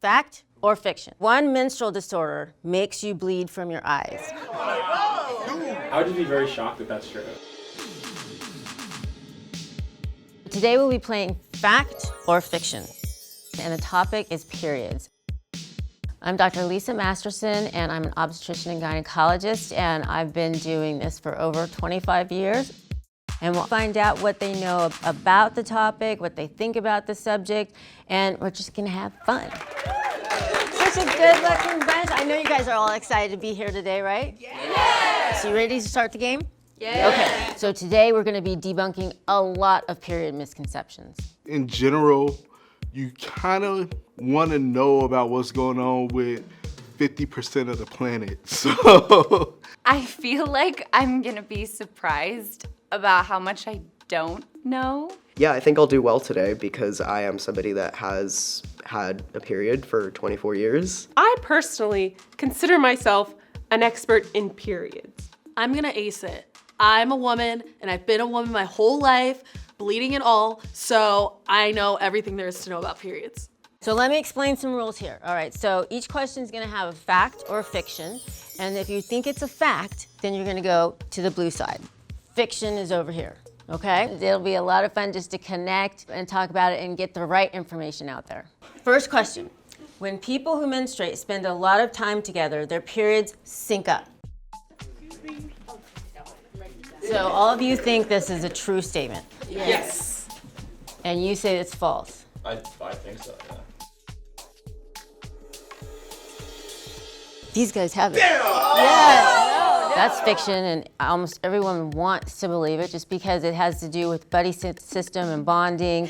Fact or fiction? One menstrual disorder makes you bleed from your eyes. I would just be very shocked if that's true. Today we'll be playing fact or fiction, and the topic is periods. I'm Dr. Lisa Masterson, and I'm an obstetrician and gynecologist, and I've been doing this for over 25 years. And we'll find out what they know about the topic, what they think about the subject, and we're just gonna have fun. Such a good-looking bunch. I know you guys are all excited to be here today, right? Yes! So you ready to start the game? Yes! Okay, so today we're gonna be debunking a lot of period misconceptions. In general, you kind of want to know about what's going on with 50% of the planet, so. I feel like I'm gonna be surprised about how much I don't know. Yeah, I think I'll do well today because I am somebody that has had a period for 24 years. I personally consider myself an expert in periods. I'm gonna ace it. I'm a woman, and I've been a woman my whole life, bleeding and all, so I know everything there is to know about periods. So let me explain some rules here. All right, so each question is gonna have a fact or a fiction, and if you think it's a fact, then you're gonna go to the blue side. Fiction is over here, okay? It'll be a lot of fun just to connect and talk about it and get the right information out there. First question, when people who menstruate spend a lot of time together, their periods sync up. So all of you think this is a true statement? Yes. And you say it's false? I think so, yeah. These guys have it. Yes. That's fiction, and almost everyone wants to believe it just because it has to do with buddy system and bonding.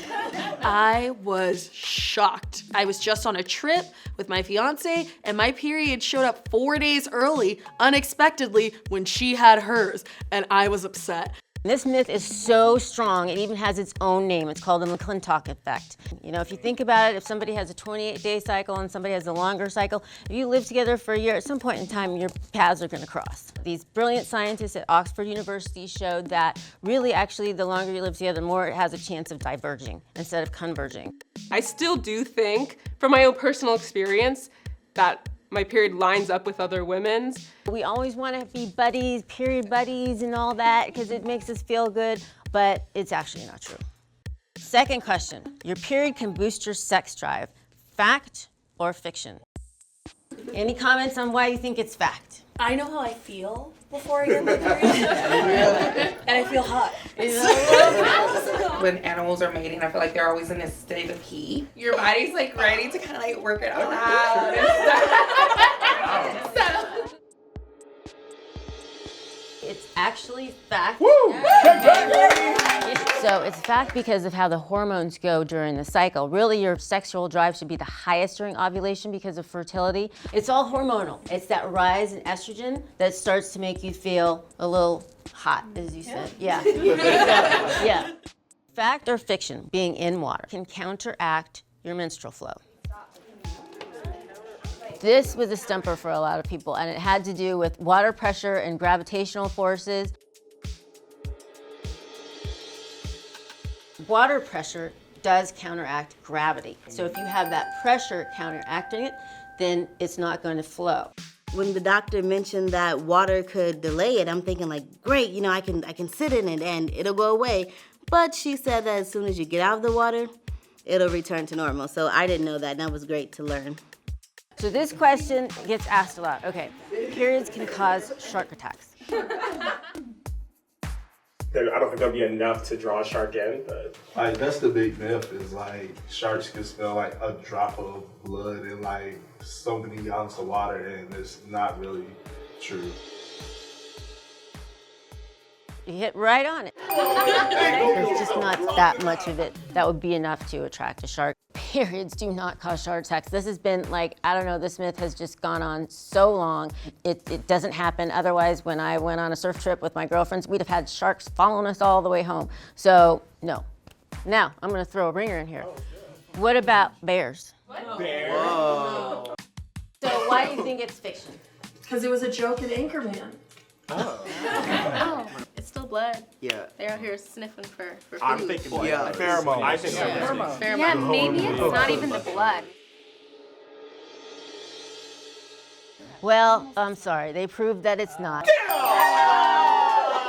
I was shocked. I was just on a trip with my fiance, and my period showed up 4 days early, unexpectedly, when she had hers, and I was upset. This myth is so strong, it even has its own name. It's called the McClintock effect. You know, if you think about it, if somebody has a 28-day cycle and somebody has a longer cycle, if you live together for a year, at some point in time, your paths are gonna cross. These brilliant scientists at Oxford University showed that really, actually, the longer you live together, the more it has a chance of diverging instead of converging. I still do think, from my own personal experience, that my period lines up with other women's. We always want to be buddies, period buddies and all that because it makes us feel good, but it's actually not true. Second question, your period can boost your sex drive. Fact or fiction? Any comments on why you think it's fact? I know how I feel before I get my period, and I feel hot. When animals are mating, I feel like they're always in this state of heat. Your body's like ready to kind of like work it out. It's actually fact. So it's fact because of how the hormones go during the cycle. Really, your sexual drive should be the highest during ovulation because of fertility. It's all hormonal. It's that rise in estrogen that starts to make you feel a little hot, as you said. Yeah. Yeah. Fact or fiction, being in water can counteract your menstrual flow. This was a stumper for a lot of people, and it had to do with water pressure and gravitational forces. Water pressure does counteract gravity. So if you have that pressure counteracting it, then it's not going to flow. When the doctor mentioned that water could delay it, I'm thinking like, great, you know, I can sit in it and it'll go away. But she said that as soon as you get out of the water, it'll return to normal. So I didn't know that, and that was great to learn. So this question gets asked a lot. Okay, periods can cause shark attacks. I don't think there'll be enough to draw a shark in, but. Like, that's the big myth, is like, sharks can smell like a drop of blood in like so many gallons of water, and it's not really true. You hit right on it. There's just not that much of it that would be enough to attract a shark. Periods do not cause shark attacks. This has been like, I don't know, this myth has just gone on so long. It doesn't happen. Otherwise, when I went on a surf trip with my girlfriends, we'd have had sharks following us all the way home. So, no. Now, I'm gonna throw a ringer in here. What about bears? What? Bears? Whoa. So why do you think it's fiction? Because it was a joke in Anchorman. Oh. Oh, it's still blood. Yeah. They're out here sniffing for food. I'm thinking Yeah. pheromones. I think pheromones. Yeah, maybe it's not even the blood. Well, I'm sorry, they proved that it's not.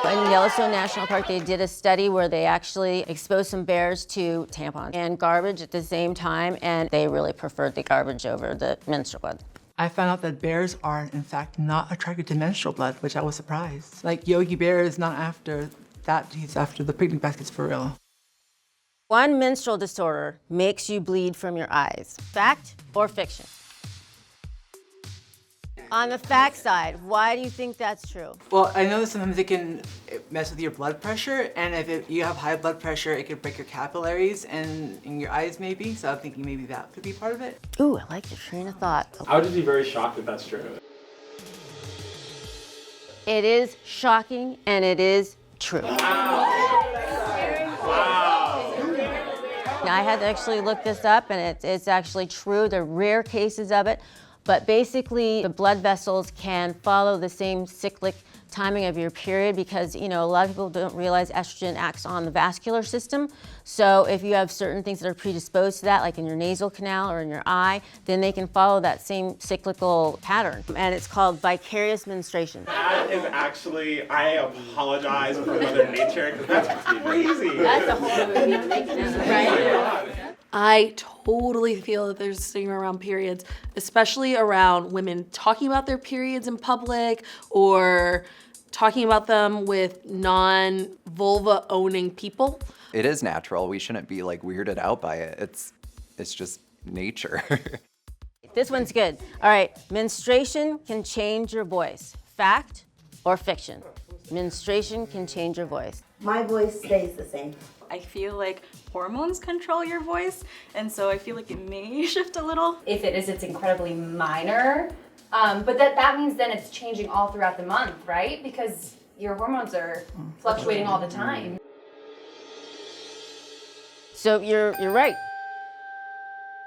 In Yellowstone National Park, they did a study where they actually exposed some bears to tampons and garbage at the same time, and they really preferred the garbage over the menstrual blood. I found out that bears are, in fact, not attracted to menstrual blood, which I was surprised. Like, Yogi Bear is not after that, he's after the picnic baskets for real. One menstrual disorder makes you bleed from your eyes. Fact or fiction? On the fact side, why do you think that's true? Well, I know that sometimes it can mess with your blood pressure, and if you have high blood pressure, it could break your capillaries and in your eyes maybe, so I'm thinking maybe that could be part of it. Ooh, I like your train of thought. I would just be very shocked if that's true. It is shocking, and it is true. I had to actually look this up, and it's actually true. There are rare cases of it. But basically, the blood vessels can follow the same cyclic timing of your period because, you know, a lot of people don't realize estrogen acts on the vascular system. So if you have certain things that are predisposed to that, like in your nasal canal or in your eye, then they can follow that same cyclical pattern. And it's called vicarious menstruation. That is actually, I apologize for Mother Nature because that's crazy. That's a whole other right? I totally feel that there's a stigma around periods, especially around women talking about their periods in public or talking about them with non-vulva owning people. It is natural. We shouldn't be like weirded out by it. It's just nature. This one's good. All right, menstruation can change your voice. Fact or fiction? Menstruation can change your voice. My voice stays the same. I feel like hormones control your voice, and so I feel like it may shift a little. If it is, it's incredibly minor, but that means then it's changing all throughout the month, right? Because your hormones are fluctuating all the time. So you're right.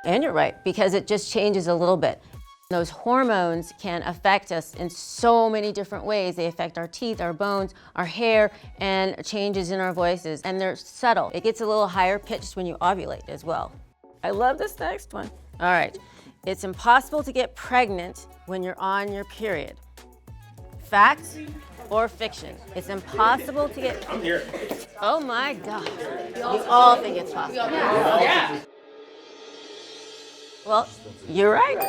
And you're right, because it just changes a little bit. Those hormones can affect us in so many different ways. They affect our teeth, our bones, our hair, and changes in our voices. And they're subtle. It gets a little higher pitched when you ovulate as well. I love this next one. All right. It's impossible to get pregnant when you're on your period. Fact or fiction? It's impossible to get... I'm here. Oh my God. You all think it's possible. Yeah. Well, you're right.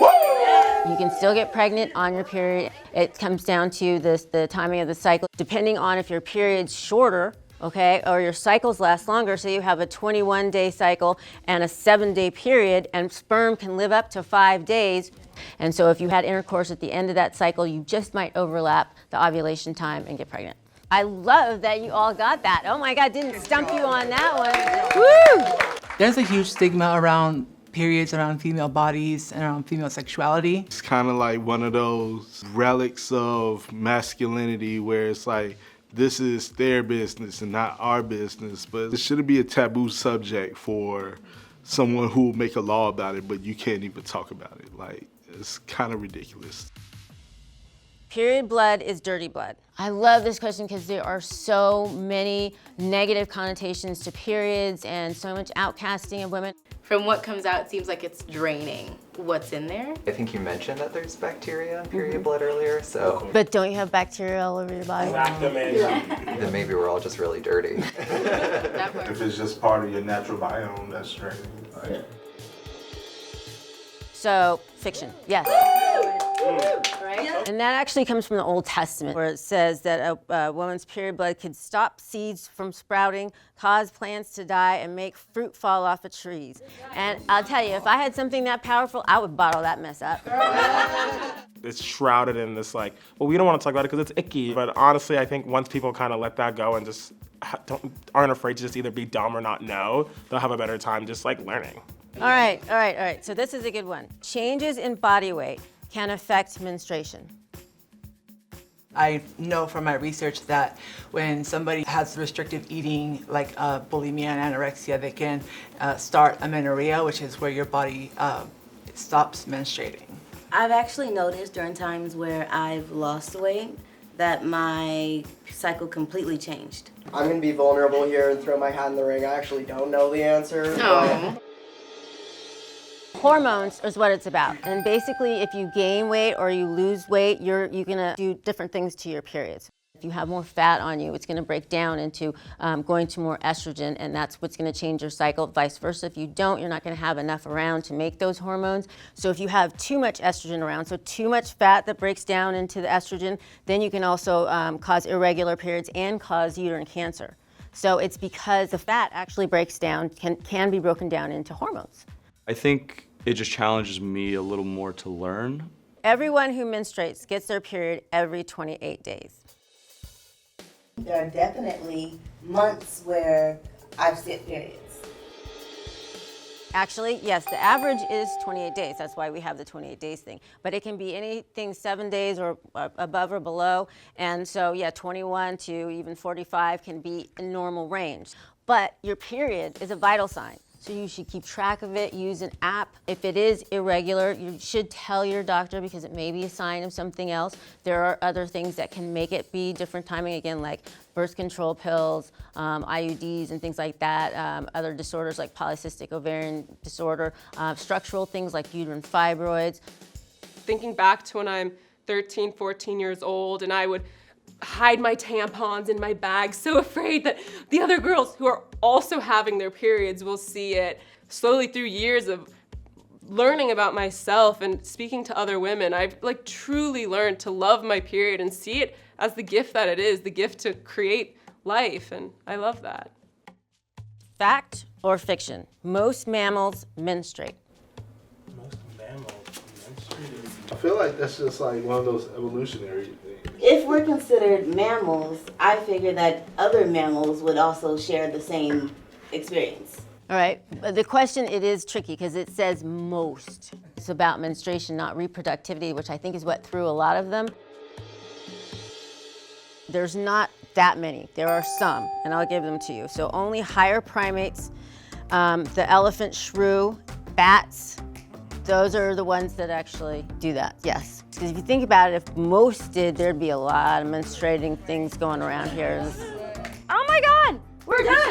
You can still get pregnant on your period. It comes down to the timing of the cycle, depending on if your period's shorter, okay, or your cycles last longer. So you have a 21-day cycle and a 7-day period, and sperm can live up to 5 days. And so if you had intercourse at the end of that cycle, you just might overlap the ovulation time and get pregnant. I love that you all got that. Oh my God, didn't stump you on that one. Woo! There's a huge stigma around periods, around female bodies, and around female sexuality. It's kind of like one of those relics of masculinity where it's like, this is their business and not our business, but it shouldn't be a taboo subject for someone who will make a law about it, but you can't even talk about it. Like, it's kind of ridiculous. Period blood is dirty blood. I love this question because there are so many negative connotations to periods and so much outcasting of women. From what comes out, it seems like it's draining. What's in there? I think you mentioned that there's bacteria in period blood earlier, so... But don't you have bacteria all over your body? Then maybe we're all just really dirty. If it's just part of your natural biome, that's draining. Like, So, fiction, yes. Right? And that actually comes from the Old Testament, where it says that a woman's period blood could stop seeds from sprouting, cause plants to die, and make fruit fall off of trees. And I'll tell you, if I had something that powerful, I would bottle that mess up. It's shrouded in this like, well, we don't want to talk about it because it's icky. But honestly, I think once people kind of let that go and just aren't afraid to just either be dumb or not know, they'll have a better time just like learning. All right. So this is a good one. Changes in body weight can affect menstruation. I know from my research that when somebody has restrictive eating, like bulimia and anorexia, they can start amenorrhea, which is where your body stops menstruating. I've actually noticed during times where I've lost weight that my cycle completely changed. I'm gonna be vulnerable here and throw my hat in the ring. I actually don't know the answer. No. Hormones is what it's about. And basically, if you gain weight or you lose weight, you're gonna do different things to your periods. If you have more fat on you, it's gonna break down into going to more estrogen, and that's what's gonna change your cycle. Vice versa, if you don't, you're not gonna have enough around to make those hormones. So if you have too much estrogen around, so too much fat that breaks down into the estrogen, then you can also cause irregular periods and cause uterine cancer. So it's because the fat actually breaks down, can be broken down into hormones. I think it just challenges me a little more to learn. Everyone who menstruates gets their period every 28 days. There are definitely months where I've skipped periods. Actually, yes, the average is 28 days. That's why we have the 28 days thing. But it can be anything 7 days or above or below. And so, yeah, 21 to even 45 can be a normal range. But your period is a vital sign. So you should keep track of it, use an app. If it is irregular, you should tell your doctor because it may be a sign of something else. There are other things that can make it be different timing, again, like birth control pills, IUDs and things like that, other disorders like polycystic ovarian disorder, structural things like uterine fibroids. Thinking back to when I'm 13, 14 years old and I would hide my tampons in my bag, so afraid that the other girls who are also having their periods will see it. Slowly through years of learning about myself and speaking to other women, I've truly learned to love my period and see it as the gift that it is, the gift to create life, and I love that. Fact or fiction? Most mammals menstruate. Most mammals menstruate. I feel like that's just like one of those evolutionary things. If we're considered mammals, I figure that other mammals would also share the same experience. All right, but the question, it is tricky because it says most. It's about menstruation, not reproductivity, which I think is what threw a lot of them. There's not that many. There are some, and I'll give them to you. So only higher primates, the elephant shrew, bats, those are the ones that actually do that, yes. Because if you think about it, if most did, there'd be a lot of menstruating things going around here. Oh my God, we're done!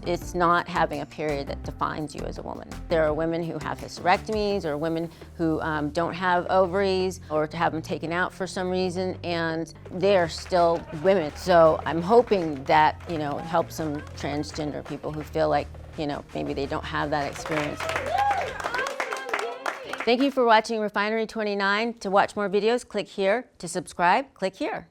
It's not having a period that defines you as a woman. There are women who have hysterectomies, or women who don't have ovaries, or to have them taken out for some reason, and they are still women. So I'm hoping that, it helps some transgender people who feel like, maybe they don't have that experience. Thank you for watching Refinery29. To watch more videos, click here. To subscribe, click here.